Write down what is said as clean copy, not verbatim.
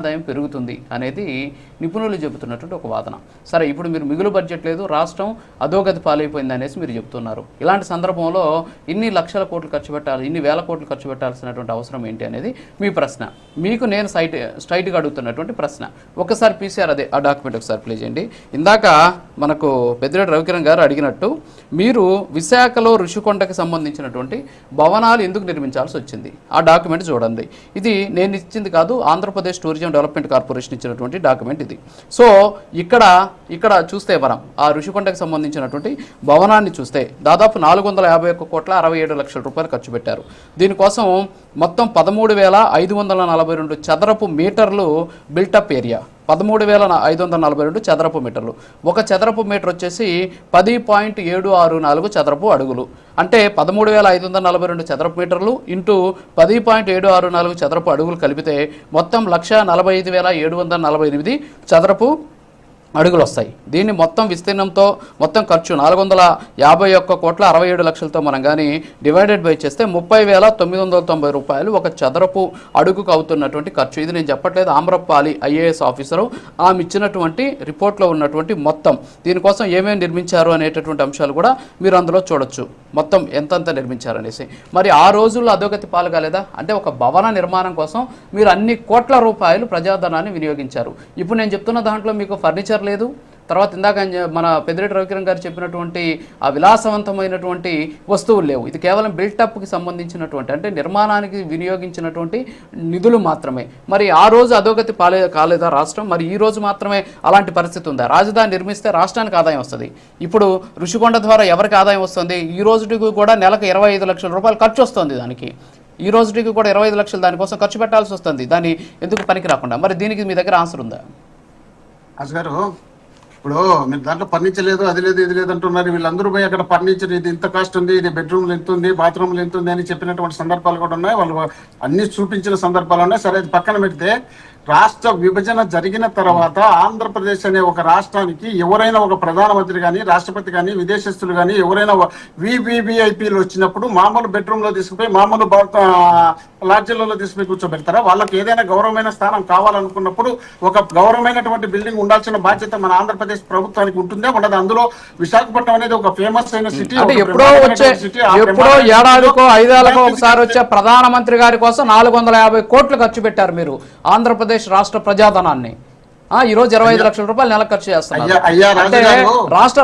ఆదాయం పెరుగుతుంది అనేది నిపుణులు చెబుతున్నటువంటి ఒక వాదన. సరే, ఇప్పుడు మీరు మిగులు బడ్జెట్ లేదు, రాష్ట్రం అధోగతి పాలైపోయింది అనేసి మీరు చెప్తున్నారు. ఇలాంటి సందర్భంలో ఇన్ని లక్షల కోట్లు ఖర్చు పెట్టాలి, ఇన్ని వేల కోట్లు ఖర్చు పెట్టాల్సినటువంటి అవసరం ఏంటి అనేది మీ ప్రశ్న. మీకు నేను స్ట్రైట్గా అడుగుతున్నటువంటి ప్రశ్న. ఒకసారి పీసీఆర్ అదే ఆ డాక్యుమెంట్ ఒకసారి ప్లే చేయండి. ఇందాక మనకు పెద్దిరెడ్డి రవికిరణ్ గారు అడిగినట్టు మీరు విశాఖలో ఋషికొండకి సంబంధించినటువంటి భవనాలు ఎందుకు నిర్మించాల్సి వచ్చింది, ఆ డాక్యుమెంట్ చూడండి. ఇది నేను ఇచ్చింది కాదు, ఆంధ్రప్రదేశ్ టూరిజం డెవలప్మెంట్ కార్పొరేషన్ ఇచ్చినటువంటి డాక్యుమెంట్ ఇది. సో ఇక్కడ చూస్తే మనం ఆ ఋషికొండకి సంబంధించినటువంటి భవనాన్ని చూస్తే దాదాపు 451,67 రూపాయలు ఖర్చు పెట్టారు. దీనికోసం మొత్తం 13,542 చదరపు మీటర్లు బిల్టప్ ఏరియా, 13,542 చదరపు మీటర్లు. ఒక చదరపు మీటర్ వచ్చేసి 10.764 చదరపు అడుగులు. అంటే 13,542 చదరపు మీటర్లు ఇంటూ 10.764 చదరపు అడుగులు కలిపితే మొత్తం 1,45,748 చదరపు అడుగులు వస్తాయి. దీన్ని మొత్తం విస్తీర్ణంతో మొత్తం ఖర్చు 451,67 మనం కానీ డివైడెడ్ బై చేస్తే 30,990 రూపాయలు ఒక చదరపు అడుగుకు అవుతున్నటువంటి ఖర్చు. ఇది నేను చెప్పట్లేదు, ఆమ్రపాలి ఐఏఎస్ ఆఫీసరు ఆమె ఇచ్చినటువంటి రిపోర్ట్లో ఉన్నటువంటి మొత్తం. దీనికోసం ఏమేమి నిర్మించారు అనేటటువంటి అంశాలు కూడా మీరు అందులో చూడొచ్చు, మొత్తం ఎంతంత నిర్మించారు అనేసి. మరి ఆ రోజుల్లో అధోగతి పాలు కాలేదా? అంటే ఒక భవన నిర్మాణం కోసం మీరు అన్ని కోట్ల రూపాయలు ప్రజాధనాన్ని వినియోగించారు. ఇప్పుడు నేను చెప్తున్న దాంట్లో మీకు ఫర్నిచర్ లేదు, తర్వాత ఇందాక మన పెద్దిరెడ్డి రవికిరణ్ గారు చెప్పినటువంటి ఆ విలాసవంతమైనటువంటి వస్తువులు లేవు. ఇది కేవలం బిల్టప్కి సంబంధించినటువంటి, అంటే నిర్మాణానికి వినియోగించినటువంటి నిధులు మాత్రమే. మరి ఆ రోజు అధోగతి కాలేదా రాష్ట్రం? మరి ఈ రోజు మాత్రమే అలాంటి పరిస్థితి ఉందా? రాజధాని నిర్మిస్తే రాష్ట్రానికి ఆదాయం వస్తుంది. ఇప్పుడు ఋషికొండ ద్వారా ఎవరికి ఆదాయం వస్తుంది? ఈ రోజుకి కూడా నెలకు 25 లక్షల రూపాయలు ఖర్చు వస్తుంది దానికి. ఈ రోజుకి కూడా 25 లక్షలు దానికోసం ఖర్చు పెట్టాల్సి వస్తుంది. దాన్ని ఎందుకు పనికి రాకుండా? మరి దీనికి మీ దగ్గర ఆన్సర్ ఉందా? అసలు ఇప్పుడు మీరు దాంట్లో ఫర్నిచర్ లేదు, అది లేదు, ఇది లేదు అంటున్నారు. వీళ్ళందరూ పోయి అక్కడ ఫర్నిచర్ ఇది ఇంత కాస్ట్ ఉంది, ఇది బెడ్రూమ్లు ఎంత ఉంది, బాత్రూమ్లు ఎంత ఉంది అని చెప్పినటువంటి సందర్భాలు కూడా ఉన్నాయి. వాళ్ళు అన్ని చూపించిన సందర్భాలు ఉన్నాయి. సరే, అది పక్కన పెడితే రాష్ట్ర విభజన జరిగిన తర్వాత ఆంధ్రప్రదేశ్ అనే ఒక రాష్ట్రానికి ఎవరైనా ఒక ప్రధానమంత్రి కానీ, రాష్ట్రపతి కానీ, విదేశస్తులు కానీ ఎవరైనా వివిఐపీలు వచ్చినప్పుడు మామూలు బెడ్రూమ్ లో తీసుకుపోయి మామూలు లాడ్జీలలో తీసుకుపోయి కూర్చోబెడతారా? వాళ్ళకి ఏదైనా గౌరవమైన స్థానం కావాలనుకున్నప్పుడు ఒక గౌరవమైనటువంటి బిల్డింగ్ ఉండాల్సిన బాధ్యత మన ఆంధ్రప్రదేశ్ ప్రభుత్వానికి ఉంటుందే ఉండదు. అందులో విశాఖపట్నం అనేది ఒక ఫేమస్ అయిన సిటీ. ఎప్పుడో ఏడాదికో 5 ఏళ్లకో ఒకసారి వచ్చే ప్రధానమంత్రి గారి కోసం 450 కోట్లు ఖర్చు పెట్టారు మీరు ఆంధ్రప్రదేశ్ రాష్ట్ర ప్రజాధనాన్ని. ఈ రోజు 25 లక్షల రూపాయలు నెలకు ఖర్చు చేస్తున్నారు. రాష్ట్ర